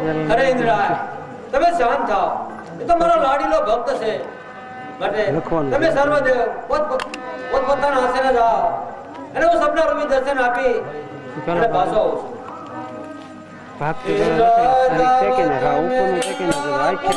અરે ઇન્દ્રાય તમે શાંત થાઓ એ તો મારો લાડીલો ભક્ત છે માટે તમે સર્વદેવ પોતપોતાના આસને જાઓ અને હું સપના રૂપી દર્શન આપી અને પાછો આવું છું ભક્તિ કે ના રા ઉપરનું કે ના રાખે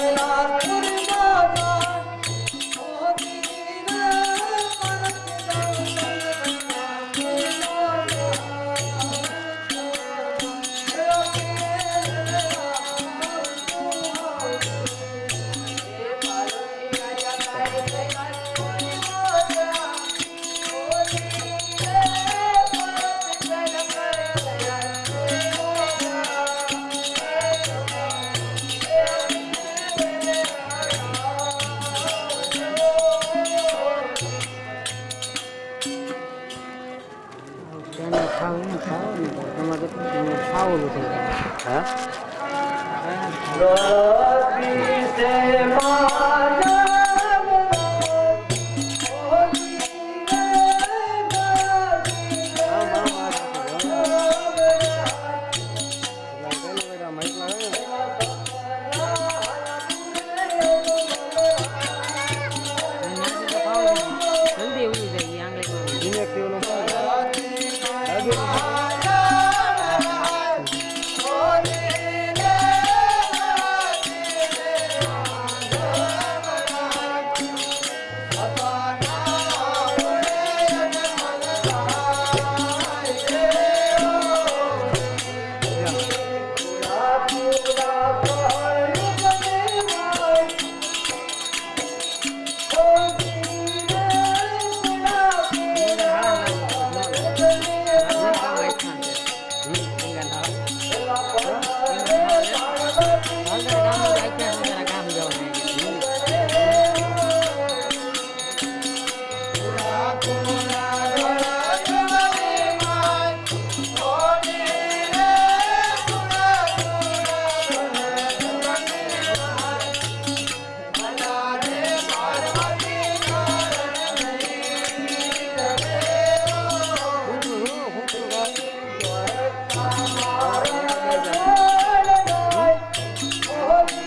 નામ કે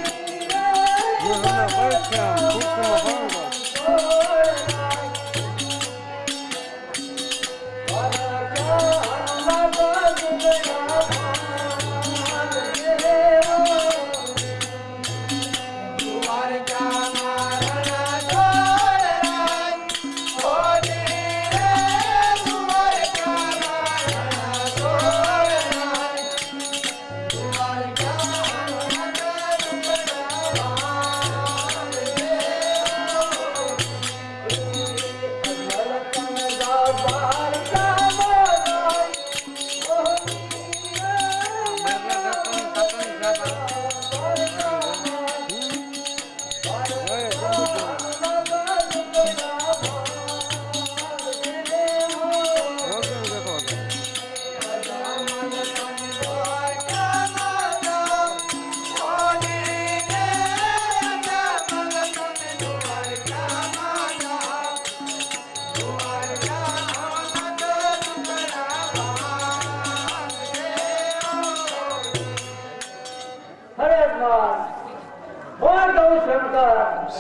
શંકર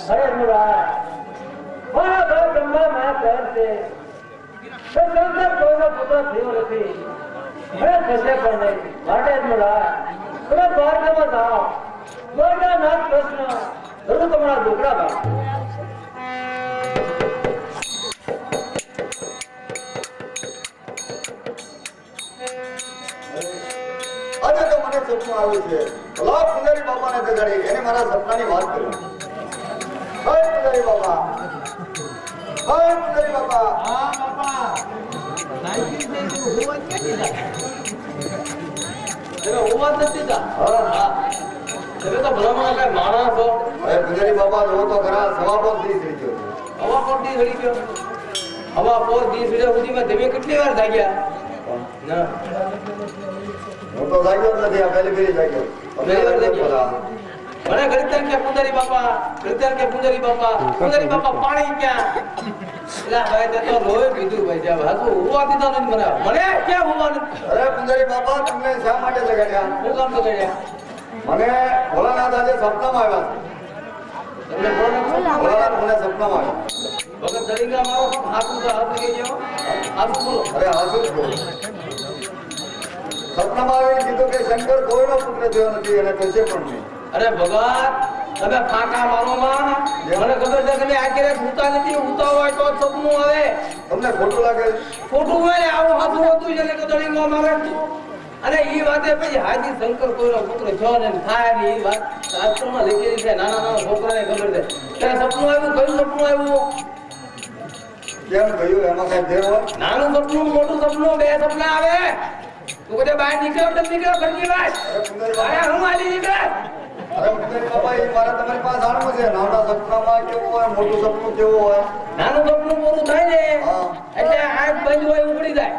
હરે મુરાર મારા ઘર બ્રહ્મા માં કહેશે શંકર કોઈનો પુત્ર થયો નથી હવે થશે પણ નહીં માટે જ મુરાર તમે દ્વારકામાં જાઓ દ્વારકાનાથ કૃષ્ણ જરૂર તમારા દુકડા ભાઈ આજે તો મને સપનું આવ્યું છે ભલા પુજારી બાપાને જગાડી એને મારા સપનાની વાત કરી હે પુજારી બાપા હા બાપા નાઈકી દે તો હોવા ક્યાંથી જાય તમે હોવા નથી જા હા તમે તો ભલામણ કઈ માણસ છો અરે પુજારી બાપા જો તો ખરા સવા પોત દી થઈ ગયો હવા પોટી ઘડી ગયો હવા પોર 20 મિનિટ સુધીમાં તમે કેટલી વાર જાગ્યા ના હું તો જાગ્યો જ નથી આ પહેલી ફેરી જાગ્યો પહેલી વાર જાગ્યો. મને ગળતર કે પુજારી બાપા પાણી ક્યાં એલા ભાઈ તે તો લોહી પીધું ભાઈ જાવ હાસુ હોવા દીધો નથી મને ક્યાં હોવા નથી અરે પુજારી બાપા તમને શા માટે જગાડ્યા હું કામ તો કર્યા મને ભોલાનાથ આજે સપનામાં આવ્યા છે તમને બોલો ભોલાનાથ મને સપનામાં આવ્યા વગર દરિંગા મારો હાથ કહી જાઓ હાથ બોલો અરે હાસુ જ બોલ સપનામાં આવીને કીધું કે શંકર કોઈનો પુત્ર થયો નથી અને થશે પણ નહીં અરે ભગવાન તમે ફાંકા મારો માં મને ખબર છે તમે આખરે ઉતા નથી ઉતા હોય તો સપનું આવે તમને ખોટું લાગે છે? ખોટું હોય આવું હાથું હતું જેને કે દરિંગા મારે તું અને એ વાતે પછી હાજી શંકર કોઈનો પુત્ર છો ને થાય ને એ વાત શાસ્ત્રમાં લખેલી છે નાના છોકરાને ખબર છે ત્યારે સપનું આવ્યું કયું સપનું આવ્યું કેમ કહ્યું એમાં કઈ ફેર હોય નાનું સપનું મોટું સપનું બે સપના આવે તું કદે બહાર નીકળ્યો તો નીકળ્યો ઘરની બહાર અરે પુજારી બાપા અરે હું આલી નીકળે અરે પુજારી બાપા એ મારે તમારી પાસે જાણવું છે નાના સપનામાં કેવું હોય મોટું સપનું કેવું હોય નાનું સપનું પૂરું થાય ને હા. એટલે આંખ બંધ હોય ઉઘડી જાય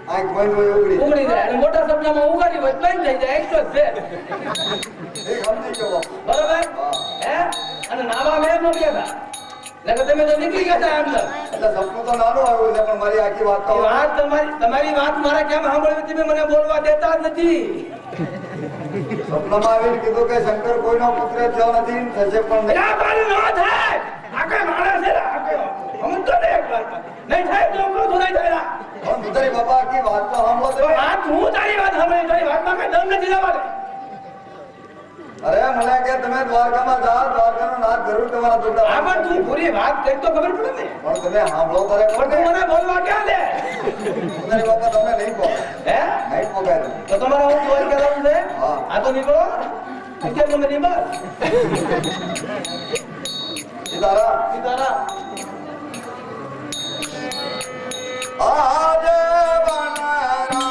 આંખ બંધ હોય ઉઘડી ઉઘડી જાય અને મોટા સપનામાં ઉઘાડી હોય બંધ થઈ જાય એટલો જ છે એ સમજી ગયો બાપુ. બરોબર હા. હે અને નાવા મેં મોકલ્યા હતા એટલે તમે તો નીકળી ગયા હતા અંદર એટલે સપનું તો નાનું આવ્યું છે પણ મારી આખી વાત તો એ વાત તમારી વાત મારે કેમ સાંભળવી તમે મને બોલવા દેતા જ નથી સપનામાં આવીને કીધું કે શંકર કોઈનો પુત્ર થયો નથી ને થશે પણ નહીં. એલા પણ ન થાય આકે માણસ છે હમ તો ને એક વાર નહીં થાય તો કહું છું નહીં થાય પણ પુજારી બાપા આખી વાત તો સાંભળો તો તમે. વાત હું તારી વાત સાંભળી તારી વાતમાં કઈ દમ નથી લાવવા અરે મને કે તમે દ્વારકામાં જાઓ દ્વારકાનો નાથ જરૂર તમારા દુડા આ પણ તું પૂરી વાત કરી તો ખબર પડે ને પણ તમે સાંભળો તારે પણ તું મને બોલવા ક્યાં દે પુજારી બાપા તમને નહીં કહો હે નહીં પોગાય તમે. તો તમારે હું બોલ કરાવું છે હા. આ તો નીકળો અત્યારે તમે નીકળ સીતારામ. સીતારામ આજે વનરાજી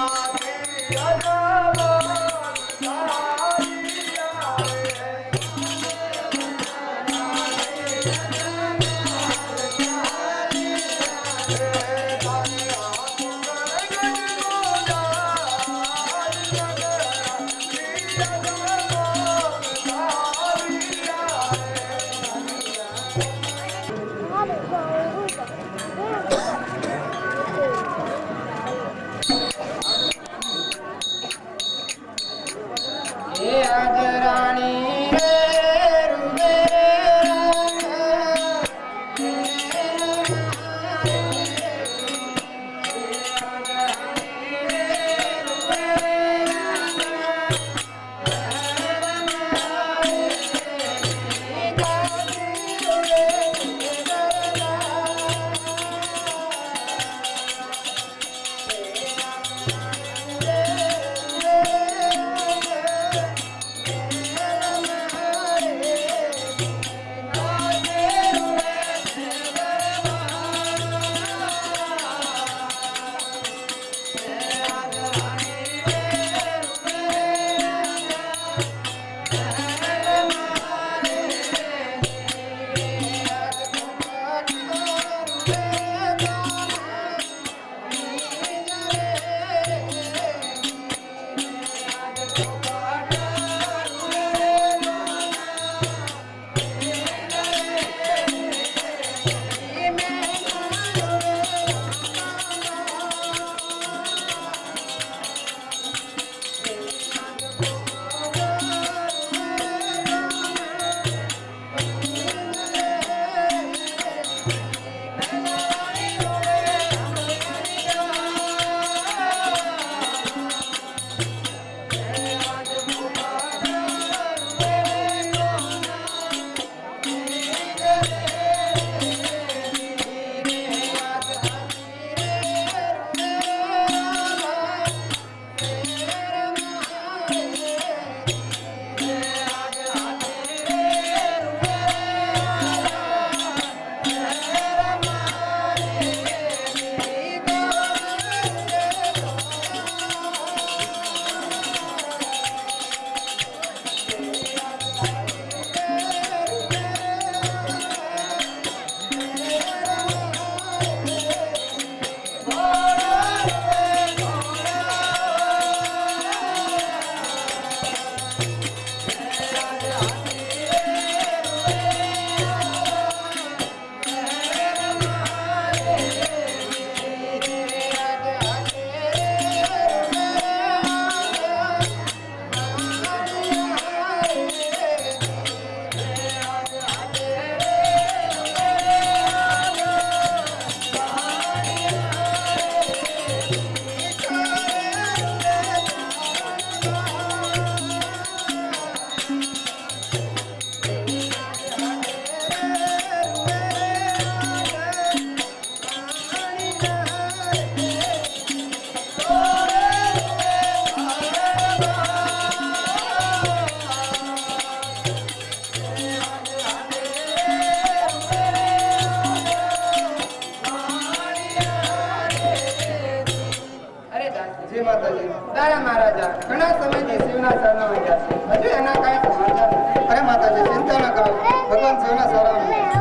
બતાયા મહારાજા ઘણા સમયથી શિવના શરણમાં ગયા છે હજુ એના કાંઈ સમાચાર નથી. અરે માતાજી ચિંતા ન કરો ભગવાન શિવના શરણમાં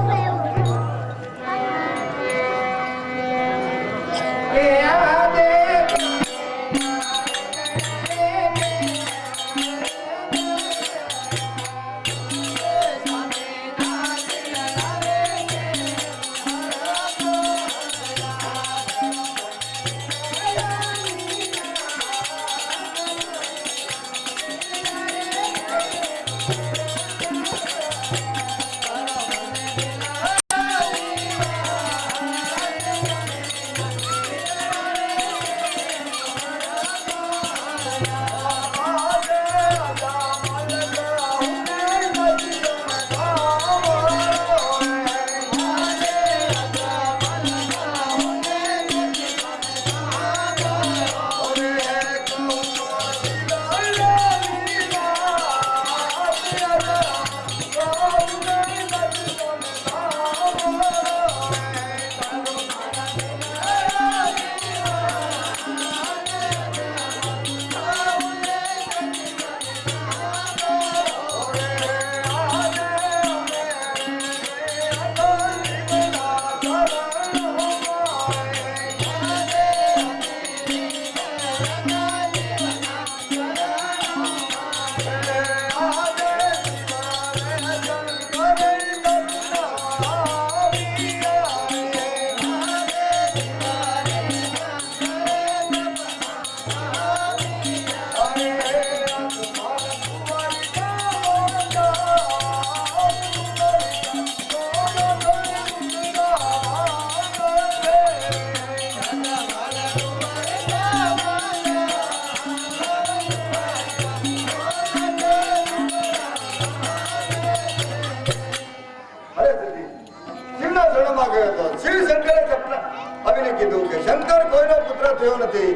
શંકર કોઈનો પુત્ર થયો નથી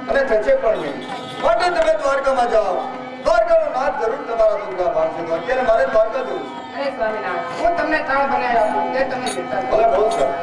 અને થશે પણ નહીં. માટે તમે દ્વારકામાં જાઓ. દ્વારકાનો નાથ જરૂર તમારા દુર્ગા પામશે. તો અત્યારે મારે દ્વારકા જવું છે. અરે સ્વામિનારાયણ હું તમને તાળ બનાવી આપું તે તમે લેતા જાઓ. ભલે બહુ સારું.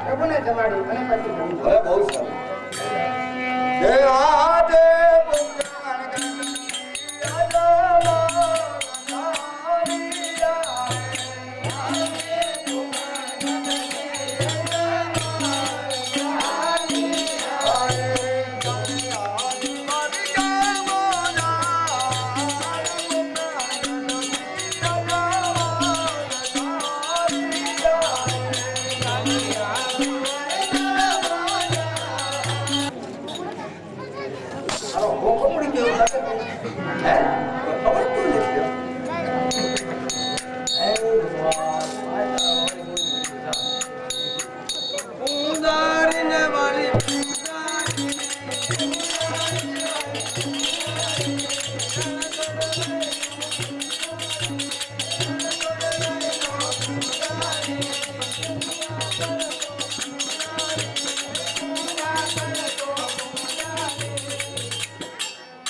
પ્રભુને જમાડી અને પછી જમવું. ભલે બહુ સારું. જય આદે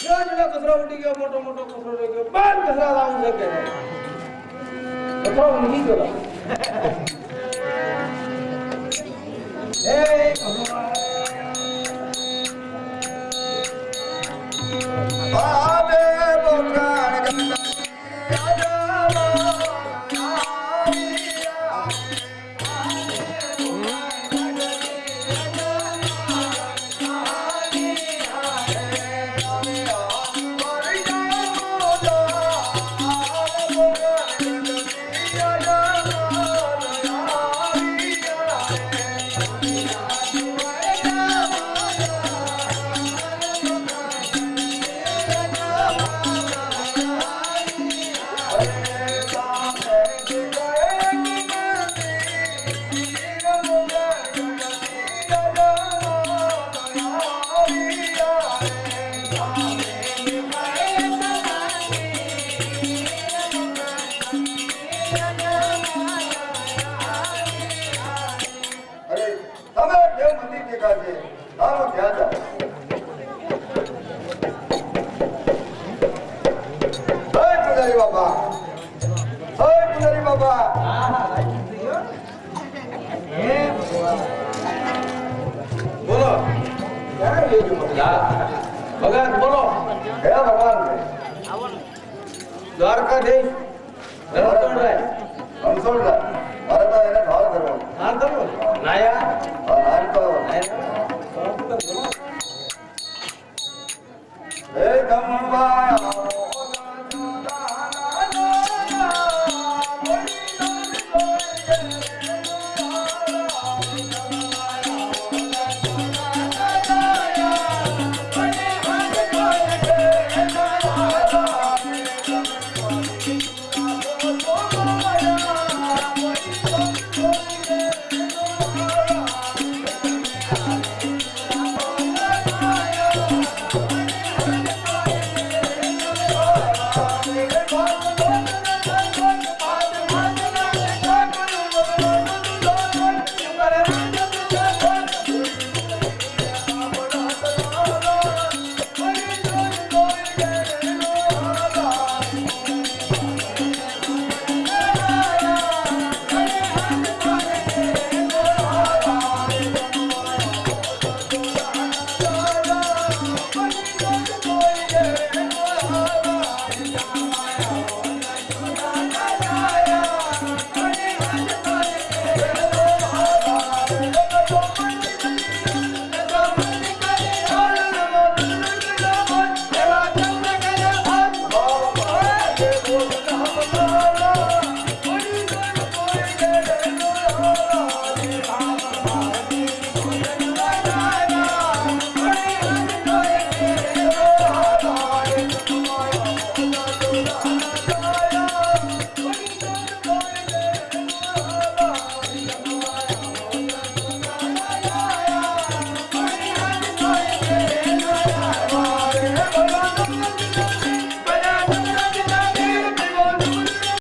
પુરાણ કચરો ઉડી ગયો, મોટો મોટો કચરો રહી ગયો, બાર કચરા લાવું છે કે કચરો ઉડી ગયો. હે ભગવાન આદે પુરાણ બેઠા છે હા હું ત્યાં જાઉં હે પૂજારી બાપા હે પૂજારી બાપા બોલો ક્યાં લઈ ગયો મને? ભગત બોલો હે ભગવાન દ્વારકાધીશ રણછોડરાય રણછોડરાય મારે તો એને ભાવ કરવો હા કરો નાયા